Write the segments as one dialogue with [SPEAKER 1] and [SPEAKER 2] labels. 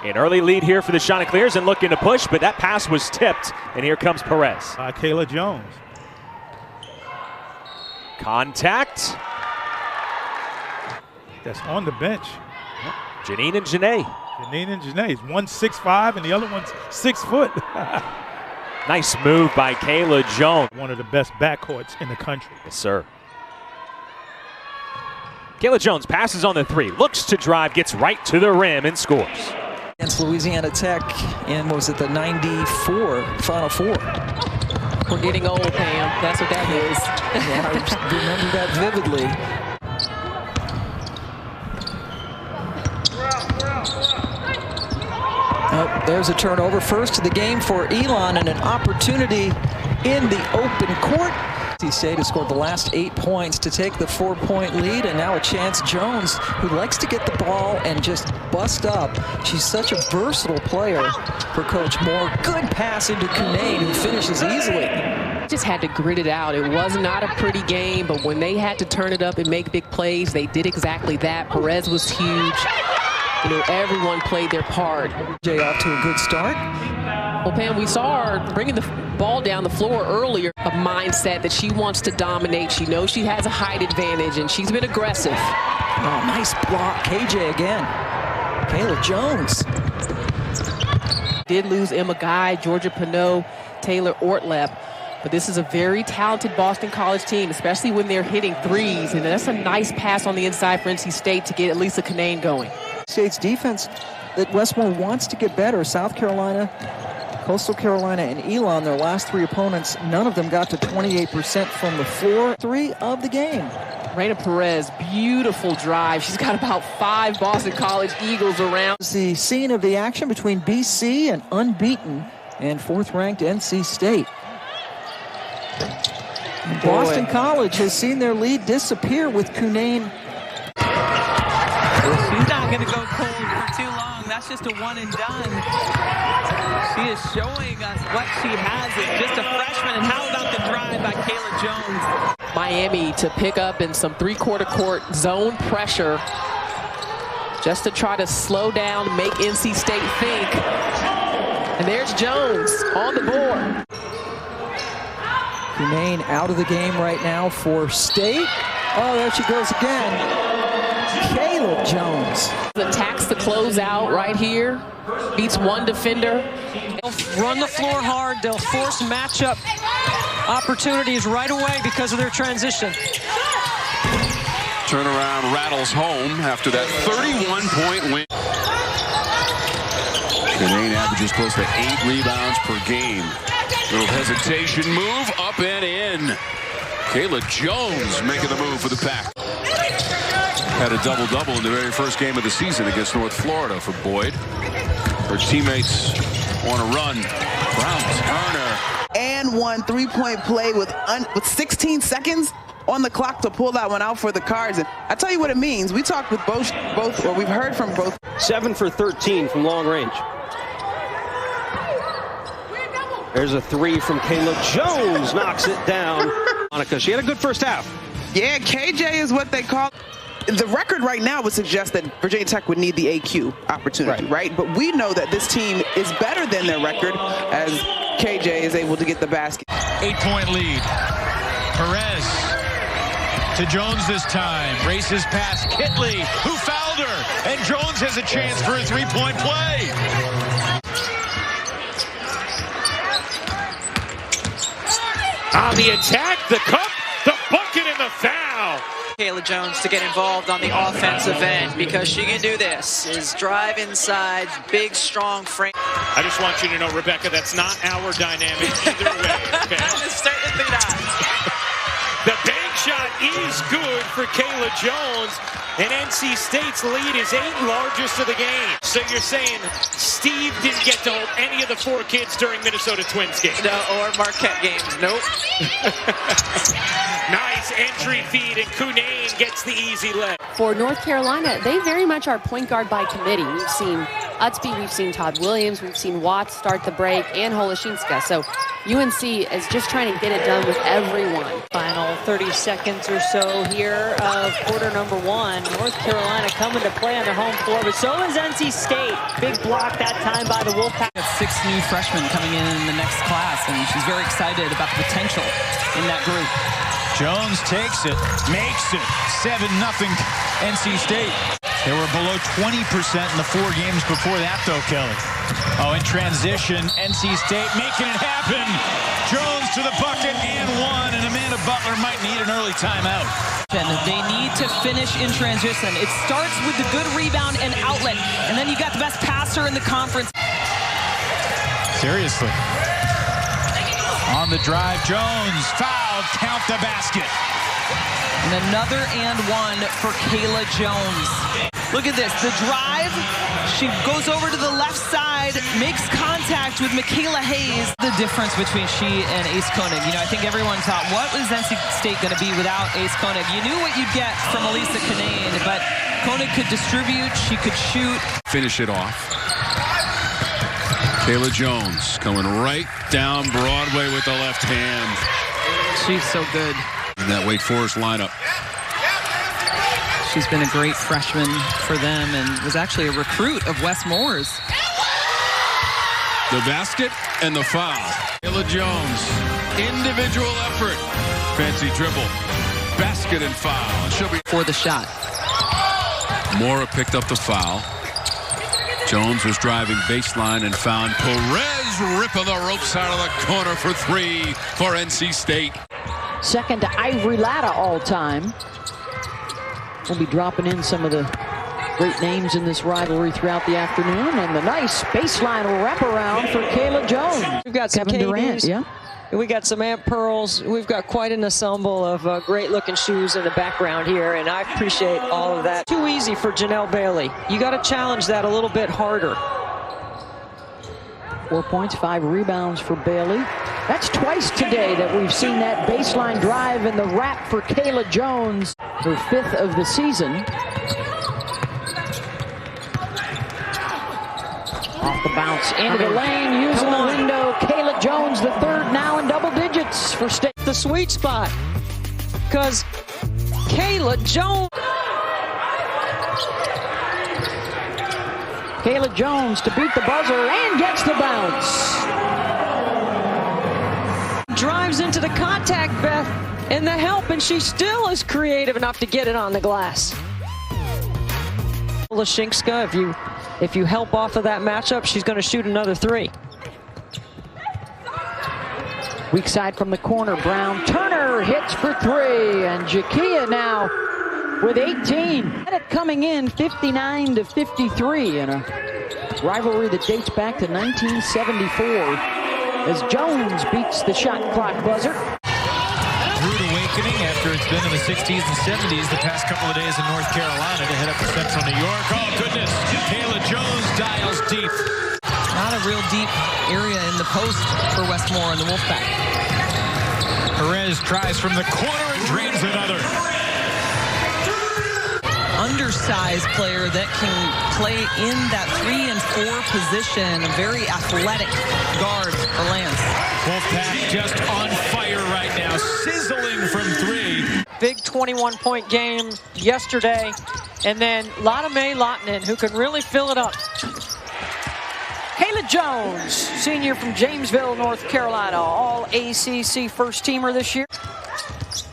[SPEAKER 1] An early lead here for the Chanticleers and looking to push, but that pass was tipped, and here comes Perez.
[SPEAKER 2] Kayla Jones.
[SPEAKER 1] Contact.
[SPEAKER 2] That's on the bench.
[SPEAKER 1] Janine and Janae.
[SPEAKER 2] Janine and Janae. One's 6'5" and the other one's 6 foot.
[SPEAKER 1] Nice move by Kayla Jones.
[SPEAKER 2] One of the best backcourts in the country.
[SPEAKER 1] Yes, sir. Kayla Jones passes on the three, looks to drive, gets right to the rim and scores.
[SPEAKER 3] Against Louisiana Tech in, was it the 94 Final Four?
[SPEAKER 4] We're getting old, Pam. That's what that is.
[SPEAKER 3] Yeah, I remember that vividly. Oh, there's a turnover. First of the game for Elon and an opportunity in the open court. NC State has scored the last 8 points to take the 4-point lead, and now a chance. Jones, who likes to get the ball and just bust up. She's such a versatile player for Coach Moore. Good pass into Cunane, who finishes easily.
[SPEAKER 4] Just had to grit it out. It was not a pretty game, but when they had to turn it up and make big plays, they did exactly that. Perez was huge. You know, everyone played their part.
[SPEAKER 3] Jay off to a good start.
[SPEAKER 4] Well, Pam, we saw her bringing the ball down the floor earlier. A mindset that she wants to dominate. She knows she has a height advantage, and she's been aggressive.
[SPEAKER 3] Oh, nice block. KJ again. Kayla Jones.
[SPEAKER 4] Did lose Emma Guy, Georgia Pinot, Taylor Ortleb. But this is a very talented Boston College team, especially when they're hitting threes. And that's a nice pass on the inside for NC State to get Elisa Cunane going.
[SPEAKER 3] State's defense that Westmore wants to get better. South Carolina, Coastal Carolina, and Elon, their last 3 opponents, none of them got to 28% from the floor. 3 of the game.
[SPEAKER 4] Raina Perez, beautiful drive. She's got about 5 Boston College Eagles around.
[SPEAKER 3] It's the scene of the action between BC and unbeaten and 4th-ranked NC State. And Boston College has seen their lead disappear with Cunane.
[SPEAKER 5] She's not going to go cold for too long. That's just a one and done. She is showing us what she has as just a freshman. And how about the drive by Kayla Jones?
[SPEAKER 4] Miami to pick up in some 3-quarter court zone pressure just to try to slow down, make NC State think. And there's Jones on the board.
[SPEAKER 3] Cunane out of the game right now for State. Oh, there she goes again. Kayla Jones.
[SPEAKER 4] Attacks the closeout right here. Beats one defender.
[SPEAKER 5] They'll run the floor hard. They'll force matchup opportunities right away because of their transition.
[SPEAKER 6] Turnaround rattles home after that 31-point win. Cunane averages close to 8 rebounds per game. Little hesitation move, up and in. Kayla Jones making the move for the Pack. Had a double-double in the very first game of the season against North Florida for Boyd. Her teammates want to run. Brown-Turner.
[SPEAKER 7] And one 3-point play with 16 seconds on the clock to pull that one out for the Cards. And I tell you what it means. We talked with both, or we've heard from both.
[SPEAKER 8] 7 for 13 from long range. There's a 3 from Kayla Jones, knocks it down. Monica, she had a good first half.
[SPEAKER 7] Yeah, KJ is what they call. The record right now would suggest that Virginia Tech would need the AQ opportunity, right? But we know that this team is better than their record as KJ is able to get the basket.
[SPEAKER 9] 8-point lead. Perez to Jones this time. Races past Kitley, who fouled her. And Jones has a chance for a 3-point play. On the attack, the cup, the bucket, and the foul.
[SPEAKER 5] Kayla Jones to get involved on the offensive end because she can do this. Is drive inside, big, strong frame.
[SPEAKER 9] I just want you to know, Rebecca, that's not our dynamic either way, okay?
[SPEAKER 5] Certainly not.
[SPEAKER 9] The bank shot is good for Kayla Jones, and NC State's lead is 8th largest of the game. So you're saying Steve didn't get to hold any of the 4 kids during Minnesota Twins games?
[SPEAKER 5] No, or Marquette games. Nope.
[SPEAKER 9] Nice entry feed, and Cunane gets the easy leg.
[SPEAKER 10] For North Carolina, they very much are point guard by committee. We've seen Utsby, we've seen Todd Williams, we've seen Watts start the break, and Holoshinska. So UNC is just trying to get it done with everyone.
[SPEAKER 11] Final 30 seconds or so here of quarter number 1. North Carolina coming to play on their home floor, but so is NC State. Big block that time by the Wolfpack.
[SPEAKER 5] 6 new freshmen coming in the next class, and she's very excited about the potential in that group.
[SPEAKER 12] Jones takes it, makes it. 7-0 NC State. They were below 20% in the 4 games before that, though, Kelly. Oh, in transition, NC State making it happen. Jones to the bucket and 1, and Amanda Butler might need an early timeout.
[SPEAKER 5] And they need to finish in transition. It starts with the good rebound and outlet, and then you got the best passer in the conference.
[SPEAKER 12] Seriously. On the drive, Jones fouled, count the basket.
[SPEAKER 5] And another and 1 for Kayla Jones. Look at this, the drive, she goes over to the left side, makes contact with Michaela Hayes. The difference between she and Ace Koenig, you know, I think everyone thought, what was NC State going to be without Ace Koenig? You knew what you'd get from Elisa Kanane, but Koenig could distribute, she could shoot.
[SPEAKER 6] Finish it off. Kayla Jones coming right down Broadway with the left hand.
[SPEAKER 5] She's so good.
[SPEAKER 6] In that Wake Forest lineup.
[SPEAKER 5] She's been a great freshman for them and was actually a recruit of Wes Moore's.
[SPEAKER 6] The basket and the foul. Kayla Jones, individual effort. Fancy dribble, basket and foul. She'll be
[SPEAKER 5] for the shot.
[SPEAKER 6] Mora picked up the foul. Jones was driving baseline and found Perez ripping the ropes out of the corner for 3 for NC State.
[SPEAKER 13] Second to Ivory Latta all time. We'll be dropping in some of the great names in this rivalry throughout the afternoon. And the nice baseline wraparound for Kayla Jones.
[SPEAKER 11] We've got some
[SPEAKER 13] Kevin Durant, yeah.
[SPEAKER 11] We got some Ant Pearls. We've got quite an ensemble of great-looking shoes in the background here, and I appreciate all of that. Too easy for Janelle Bailey. You got to challenge that a little bit harder.
[SPEAKER 13] 4 points, 5 rebounds for Bailey. That's twice today that we've seen that baseline drive and the wrap for Kayla Jones, her 5th of the season. Off the bounce, into the lane, using the window. Kayla Jones, the 3rd now in double digits for State.
[SPEAKER 11] The sweet spot, because Kayla Jones.
[SPEAKER 13] Kayla Jones to beat the buzzer and gets the bounce.
[SPEAKER 11] Drives into the contact, Beth, and the help, and she still is creative enough to get it on the glass. Lashinska, if you help off of that matchup, she's going to shoot another 3.
[SPEAKER 13] Weak side from the corner, Brown. Turner hits for 3, and Jakia now with 18. Coming in 59-53 in a rivalry that dates back to 1974 as Jones beats the shot clock buzzer.
[SPEAKER 12] Rude awakening after it's been in the 60s and 70s the past couple of days in North Carolina to head up to Central New York. Oh, goodness. Kayla Jones dials deep.
[SPEAKER 5] Not a real deep area in the post for Westmore and the Wolfpack.
[SPEAKER 12] Perez tries from the corner and drains another.
[SPEAKER 5] Undersized player that can play in that 3 and 4 position. A very athletic guard for Lance.
[SPEAKER 12] Wolfpack just on fire right now, sizzling from 3.
[SPEAKER 11] Big 21-point game yesterday, and then Lotta May Lottinen, who can really fill it up.
[SPEAKER 13] Kayla Jones, senior from Jamesville, North Carolina, all ACC first-teamer this year.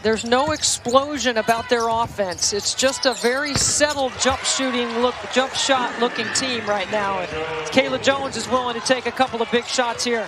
[SPEAKER 11] There's no explosion about their offense. It's just a very settled jump shot looking team right now. And Kayla Jones is willing to take a couple of big shots here.